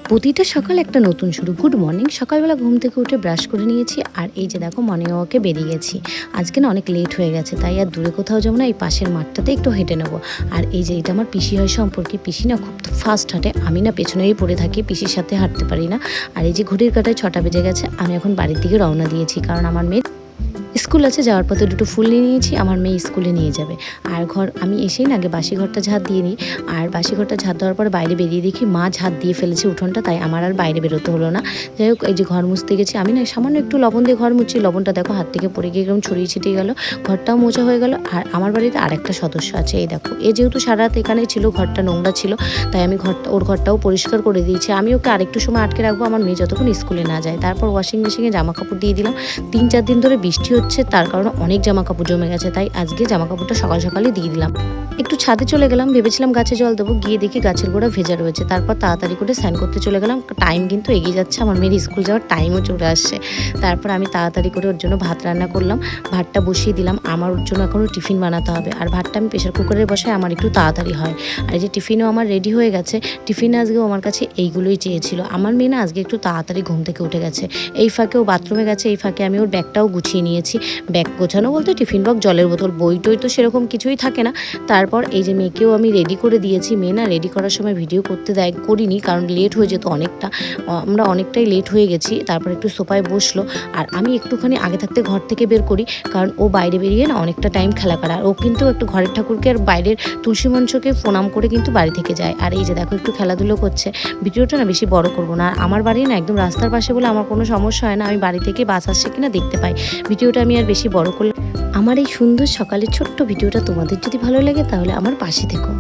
প্রতিটা সকাল একটা নতুন শুরু। Good morning. সকালবেলা ঘুম থেকে উঠে ব্রাশ করে নিয়েছি, আর এই যে দেখো মর্নিং ওয়াকে বেরিয়ে গেছি। আজকে না অনেক লেট হয়ে গেছে, তাই আর দূরে কোথাও যাবো না, এই পাশের মাঠটাতে একটু হেঁটে নেবো। আর এই যে এটা আমার পিসি হয় সম্পর্কে। পিসি না খুব ফাস্ট হাঁটে, আমি না পেছনেই পড়ে থাকি, পিসির সাথে হাঁটতে পারি না। আর এই যে ঘড়ির কাঁটায় 6টা বেজে গেছে, আমি এখন বাড়ির দিকে রওনা দিয়েছি, কারণ আমার মেয়ে স্কুল আছে, যাওয়ার পথে দুটো ফুল নিয়ে নিয়েছি, আমার মেয়ে স্কুলে নিয়ে যাবে। আর আমি এসেই না আগে বাসি ঘরটা ঝাঁট দিয়ে নিই। আর বাসি ঘরটা ঝাঁট দেওয়ার পর বাইরে বেরিয়ে দেখি মা ঝাঁট দিয়ে ফেলেছে উঠোনটা, তাই আমার আর বাইরে বেরোতে হলো না। যাই হোক, এই যে ঘর মুছতে গেছি, আমি না সামান্য একটু লবণ দিয়ে ঘর মুছছি, লবণটা দেখো হাত থেকে পড়ে গিয়ে এরকম ছড়িয়ে ছিটিয়ে গেল, ঘরটাও মোছা হয়ে গেল। আর আমার বাড়িতে আরেকটা সদস্য আছে, এই দেখো, এ যেহেতু সারা রাত এখানেই ছিল, ঘরটা নোংরা ছিল, তাই আমি ওর ঘরটাও পরিষ্কার করে দিয়েছি। আমি ওকে আরেকটু সময় আটকে রাখবো, আমার মেয়ে যতক্ষণ স্কুলে না যায়। তারপর ওয়াশিং মেশিনে জামা কাপড় দিয়ে দিলাম। 3-4 দিন ধরে বৃষ্টি হচ্ছে, তার কারণে অনেক জামা কাপড় জমে গেছে, তাই আজকে জামা কাপড়টা সকাল সকালই দিয়ে দিলাম। একটু ছাদে চলে গেলাম, ভেবেছিলাম গাছে জল দেবো, গিয়ে দেখি গাছের গোড়া ভেজা রয়েছে। তারপর তাড়াতাড়ি করে স্নান করতে চলে গেলাম। টাইম কিন্তু এগিয়ে যাচ্ছে, আমার মেয়ের স্কুল যাওয়ার টাইমও চলে আসছে। তারপর আমি তাড়াতাড়ি করে ওর জন্য ভাত রান্না করলাম, ভাতটা বসিয়ে দিলাম। আমার ওর জন্য এখনও টিফিন বানাতে হবে, আর ভাতটা আমি প্রেশার কুকারে বসাই, আমার একটু তাড়াতাড়ি হয়। আর এই যে টিফিনও আমার রেডি হয়ে গেছে। টিফিনে আজকেও আমার কাছে এইগুলোই চেয়েছিল। আমার মেয়ে না আজকে একটু তাড়াতাড়ি ঘুম থেকে উঠে গেছে। এই ফাঁকে ও বাথরুমে গেছে, এই ফাঁকে আমি ওর ব্যাগটাও গুছিয়ে নিয়েছি। ব্যাগ গোছানো বলতে টিফিন বক্স, জলের বোতল, বই টই তো সেরকম কিছুই থাকে না। তারপর এই যে মেয়েকেও আমি রেডি করে দিয়েছি। মেয়ে না রেডি করার সময় ভিডিও করিনি, কারণ লেট হয়ে যেত অনেকটা, আমরা অনেকটাই লেট হয়ে গেছি। তারপর একটু সোফায় বসলো, আর আমি একটুখানি আগে থাকতে ঘর থেকে বের করি, কারণ ও বাইরে বেরিয়ে না অনেকটা টাইম খেলা করে। আর ও কিন্তু একটু ঘরের ঠাকুরকে আর বাইরের তুলসী মঞ্চকে প্রণাম করে কিন্তু বাড়ি থেকে যায়। আর এই যে দেখো একটু খেলাধুলো করছে। ভিডিওটা না বেশি বড় করবো না। আর আমার বাড়ি না একদম রাস্তার পাশে বলে আমার কোনো সমস্যা হয় না, আমি বাড়ি থেকে বাস আসছে কিনা দেখতে পাই। ভিডিওটা আমি আর বেশি বড় করলে। আমার এই সুন্দর সকালের ছোট্ট ভিডিওটা তোমাদের যদি ভালো লাগে, তাহলে আমার পাশে থেকো।